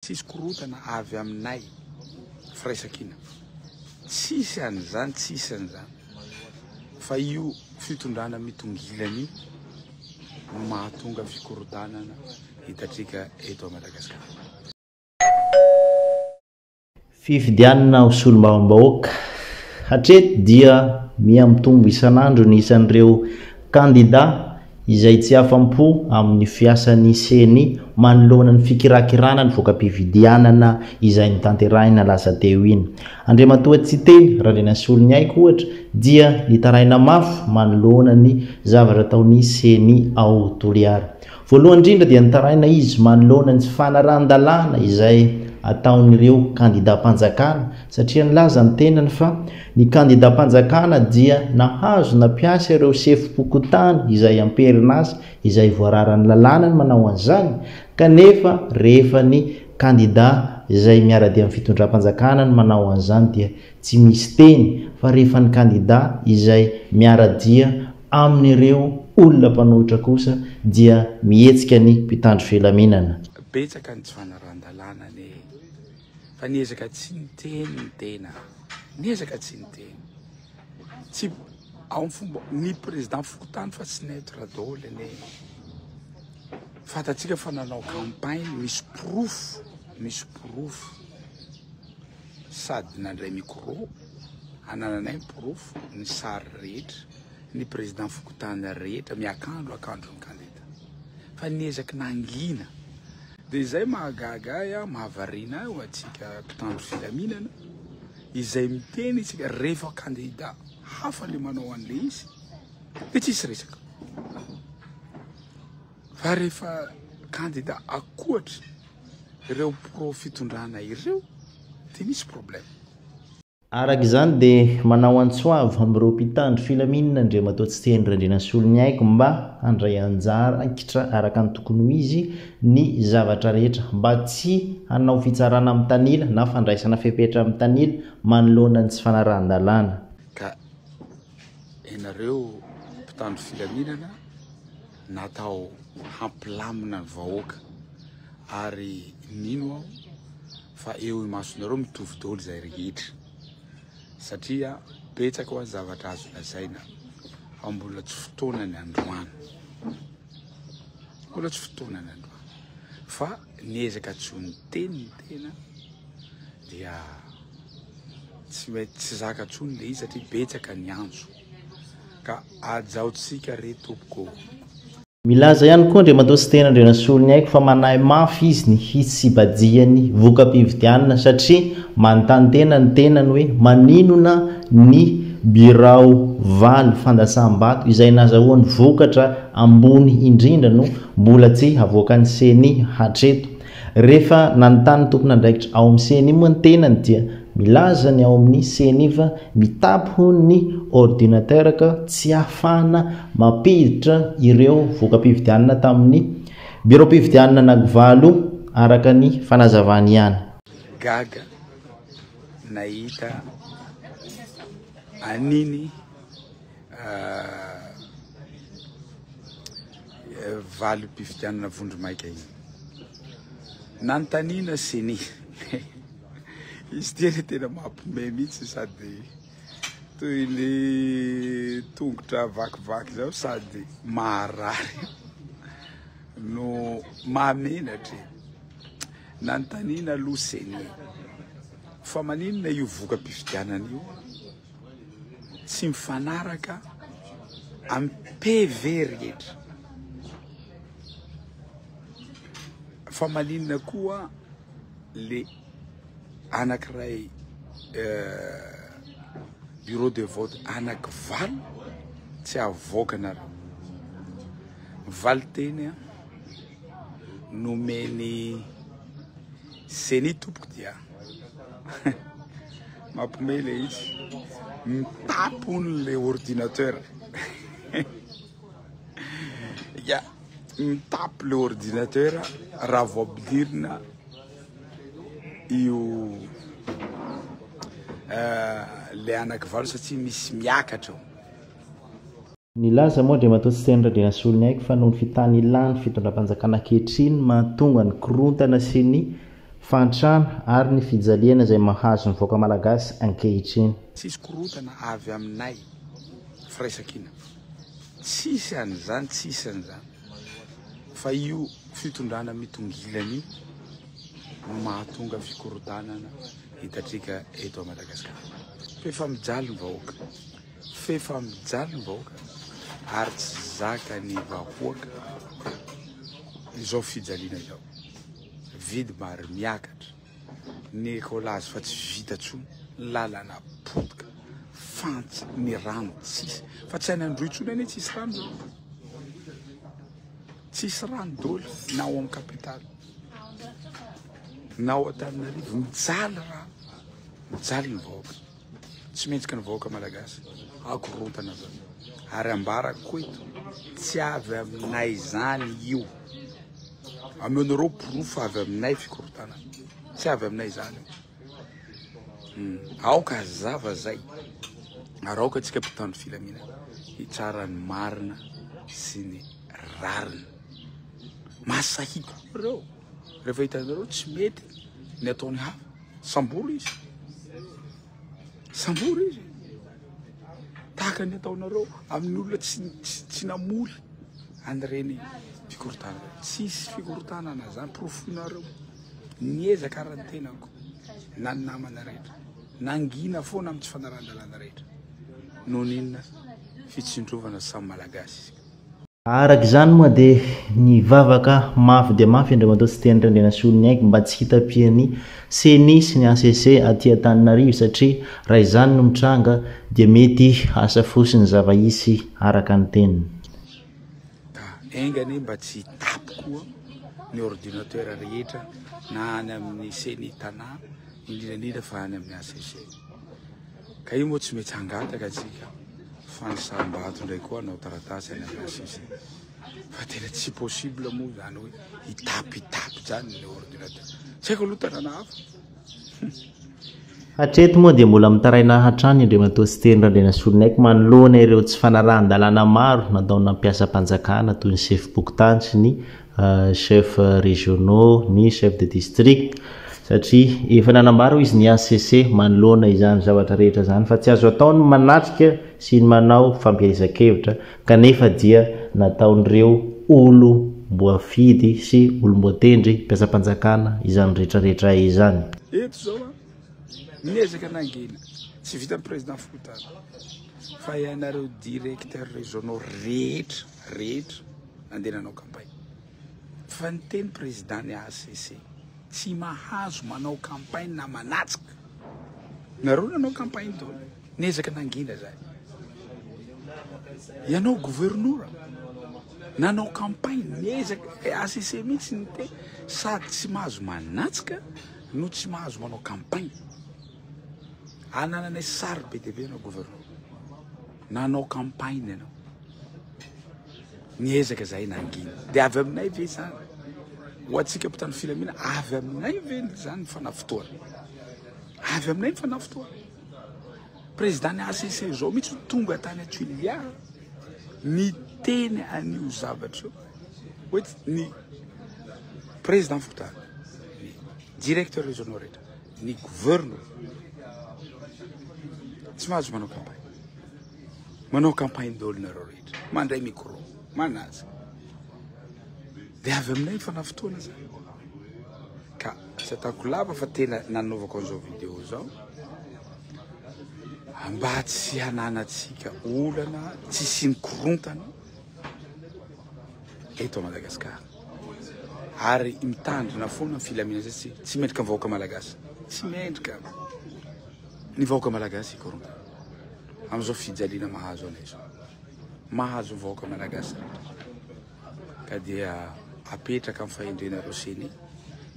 tsisy korotana avy aminay firaisakina tsisy an'izany tsisy an'izany fa io fitondrana mitongilany no mahatonga fikorotanana hitatsika eto a Madagasikara. Fifidianana ho solombavambahoaka hatreto dia miamitombo isan'andro ny isan'ireo kandida izay tsy afampo amin'ny fiasan'ny seni manoloana ny fikirakirana ny voka-pifidianana izay nitanterahina lasa teo iny. Andriamatoa tsy teny Randriana Solony Aiko ohatra dia nitaraina mafy manoloana ny zavatra ataon'ny seni ao Toliara. Voalohany indrindra dia nitaraina izy manoloana ny fanaran-dalàna izay ataon'ireo kandida-panjakana satria nilaza ny tenany fa ny kandida-panjakana dia nahazo nampiasa ireo sefim-pokotany izay amperinasa izay voararan'ny lalàna ny manao an'izany kanefa rehefa ny kandida izay miara-dia amin'ny fitondram-panjakana ny manao an'izany dia tsy misy teny fa rehefa ny kandida izay miara-dia amin'ireo olona mpanohitra kosa dia mihetsika ny mpitandro filaminana. Betsaka ny tsy fanaran-dalàna fa niezaka tsy niteny ny tena, niezaka tsy niteny. Tsy ao amin'ny fomba ny président Fokotany fa tsy neutre daholo ane. Fatatsika fa nanao campagne misy proof sady nandray micro anananay proof ny sary rehetra ny président Fokotany rehetra miakandro ny kandida fa niezaka nangina. Dia izay mahagaga mahavarina ho atsika mpitandro filaminana izay miteny isika rehefa kandida hafa le manao an'le izy dia tsisy resaka. Fa rehefa kandida akoatra ireo pro fitondrana ireo dia misy problème. Araka izany dia manao antsoavy amin'ireo mpitandro filaminana Andriamatoa tsy teny Randriana Solony Aiko mba handray anjara ankitra araka ny tokony ho izy ny zavatra rehetra mba tsy hanao fitsarana amin'ny tanila na fandraisana fepetra amin'ny tanila manoloana ny tsy fanarahan-dalàna. Ka ianareo mpitandro filaminana natao hampilamina ny vahoaka ary nino aho fa eo imasonareo mitovy daholo izay rehetra satria betsaka ho zavatra azo lazaina fa mbola tsy fotoanany androany, mbola tsy fotoanany androany fa niezaka tsy ho niteny ny tena dia tsy mety tsy zaka tsony le izy satria betsaka ny antso ka ajaotsika re tompoko. Milaza ihany koa Andriamatoa tsy teny Randriana Solony Aiko fa manahy mafy izy ny hitsibadiany voka-pifidianana satria manontany tena ny tenany hoe maninona ny birao valy fandasam-bato izay nazahoany vokatra ambony indrindra no mbola tsy avoakan'ny seni hatreto. Rehefa nanontany tompona andraikitra ao amin'ny seni moa ny tenany dia milaza ny ao amin'ny seni fa mitapo ny ordinateur ka tsy ahafahana mampiditra ireo voka-pifidianana tamin'ny biro-pifidianana anakivalo araka ny fanazavany ihany. Gaga nahita aniny valy mpifidianana Vondromaika iny nanontaniana seni izy tena tena mampiomehy mihitsy sady toy ny tongotra vakivaky zao sady maharary no mahamenatra. Nanontaniana aloha seni fa maninona io voka-pifidianana io tsy mifanaraka amin'ny PV rehetra fa maninona koa le anankiray bureau de vote anakivalo tsy avoakanareo valy teny nomeny seni tompoko dia mampiomehy le izy mitapony le ordinateur ya mitapo le ordinateur raha voabilirina io le anakivalo satria misy miakatra. Nilaza moa Andriamatoa tsy teny Randriana Solony Aiko fa noho ny fitany ilany fitondram-panjakana ankehitriny mahatonga ny korontana sy ny fantrana ary ny fijaliana izay mahazo ny voaka malagasy ankehitriny. Tsisy korotana avy aminay firaisakina, tsisy an'izany, tsisy an'izany, fa io fitondrana mitongilany no mahatonga fikorotanana hitatrika eto Madagasikara. Fefa mijaly ny vahoaka, fefa mijaly ny vahoaka ary tsy zaka ny vahoaka izao fijaliana izao. Vidy mary miakatra ny ekolazy fa tsy vita tsony, lalana potika, fantsy, ny rano tsisy, fa tsy hainy androitsony ane tsisy rano zao. Tsisy rano dôly na ao amin'ny kapitaly na ao Antananarivo, mijaly rano, mijaly ny vahoaka, tsy mentsika ny vahoaka malagasy akorotana zao. Ary ambarako koa eto, tsy avy aminay zany io. Amenareo porofo avy aminay fikorotana, tsy avy aminay zany. Aoka zava zay, ary aoka tsika mpitandro filamina hitsara ny marina sy ny rarina. Masahiko reo rehefa hitanareo tsy mety ny ataony hafa, samboro izy, samboro izy. Tahaka ny ataonareo amin'ny olona tsy namoly an'ireny fikorotana. Tsisy fikorotana na zany, profonareo niezaka raha ny tenako na ny namana rehetra, nangina foana amin'ny tsy fanaran-dalana rehetra, noho ninona fitsindrovana samy malagasy. Araka izany moa dia nivavaka mafy dia mafy Andriamatoa tsy teny Andrianasolo Niaiky mba tsy hitapiany CENI sy ny ACC aty Antananarivo, satria raha izany no mitranga dia mety asa fosiny zava-isy araka ny teniny. Engany mba tsy hitapy koa ny ordinateur rehetra na any amin'ny CENI tanà, indrindra fa any amin'ny ACC. Ka io moa tsy mety hangataka atsika fanasam-bato ndray koa anao taratasy any amin'ny ACC. Fa tena tsy possible moa zany hoe hitapy zany ny ordinateur. Tsy haiko aloha tanàna hafa. Hatreto moa dia mbola mitaraina hatrany Andriamatoa tsy teny Andrianasolo Niaiky manoloana ireo tsy fanarahan-dalàna maro natao nampiasa-panjakana toy ny chef bokotany sy ny chef régionaux, ny chef de district, satria efa nanambara izy ny ACC manoloana izany zavatra rehetra zany fa tsy azo ataony manatrika sy ny manao fampielezan-kevitra, kanefa dia nataon'ireo olo mboafidy sy olom-boatendry mpiasa-panjakana izany rehetrarehetra izany. Eto zao niezaka nangina tsy vita ny président Fokotany fa ianareo directeur régionaux rehetra andeha nanao campagne. Fa ny teny président ny ACC tsy mahazo manao campagne na manatsika. Nareo nanao campagne dôlo, niezaka nangina zay. Ianao gouverneur nanao campagne, niezaka ACC mihitsy ny te sady tsy mahazo manatsika no tsy mahazo manao campagne. Anananay sary be dia be anao gouverneur, nanao campagne anao, niezaka zay nangina. Dia avy aminay ve zany ho atsika mpitandro filamina, avy aminay ve zany fanafitoana, avy aminay fanafitoana. Président ny ACC zao mihitsy tonga tany Atoliara ny teny an'io zavatra hoe ny président Fokotany, ny directeur régional rehetra, ny gouverneur tsy mahazo manao campagne dôlo nareo rehetra, mandray micro, manaza. Dia avy aminay fanafitoana zany. Ka tsy ataoko lava fa tena nanaovako an'izao vidéo zao mba tsy hananatsika olana tsy sinikorontana eto Madagasikara, ary mitandrina foana ny filamina zay tsy mendrika vahoaka malagasy, tsy mendrika ny vahoaka malagasy ikorontana amin'izao fijaliana mahazo anay zao, mahazo vahoaka malagasy. Ka dia apetraka amin'ny fahendrenareo CENI,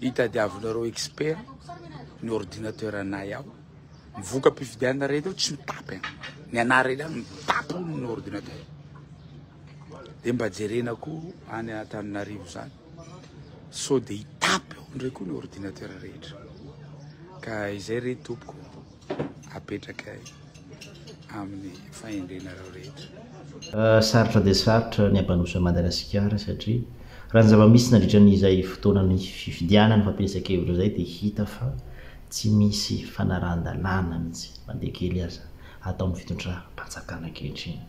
hitadiavinareo expert ny ordinateur anay ao, mivoaka mpifidianana rehetra tsy mitapy ny anareny any mitapy ny ordinateur. Dia mba jerena koa any Antananarivo zany so dia hitapy ao ndray koa ny ordinateur rehetra. Ka izay re tompoko apetraka amin'ny fahendrenareo rehetra. Sarotra dia sarotra ny ampanosa Madagasikara satria raha ny zava-misy nandritran'izay fotoanany fifidianany fampiasakevitra zay dia hita fa tsy misy fanarahan-dalàna mihitsy mandeha kely aza atao amin'ny fitondram-panjakana ankehitriny.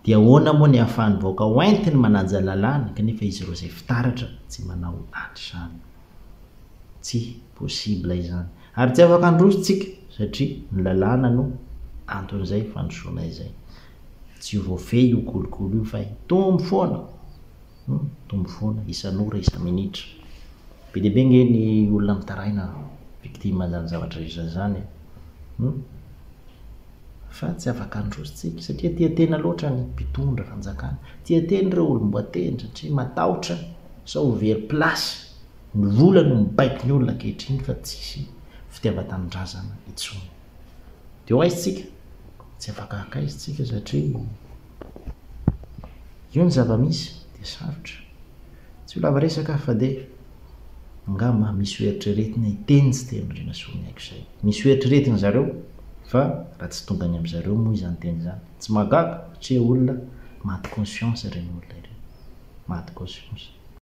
Dia ahoana moa ny ahafahan'ny vahoaka hoentiny mananja lalàna kanefa izy ireo izay fitaratra tsy manao andrysany. Tsy possible izany. Ary tsy afaka andrositsika satria ny lalàna no anton'izay fandrosoana izay. Tsy ho voafehy io kolokolo io fa tombo foana. Tombo foana isan'ora isa-minitra. Be dia be nge ny olona mitaraina victime zany zavatra rehetra zany. Fa tsy afaka andrositsika satria tia tena loatra ny mpitondra fanjakana. Tia tena ireo olom-boateny satria matahotra sao ho very plasy. Ny vola no mibaiko ny olona ankehitriny fa tsisy fitiavan-tanindrazana intsony. Dia ho aiza tsika? Tsy afaka akaiza tsika satria io ny zava-misy dia sarotra. Tsy ho lava resaka fa dia angamba misy hoeritrretina hiteny tsy teny Andriana Soa haiko izay. Misy hoeritrretina zareo fa raha tsy tonga any amin'izareo moa izany teny izany. Tsy magaga satria olona maty conscience ireny olona ireny. Maty conscience.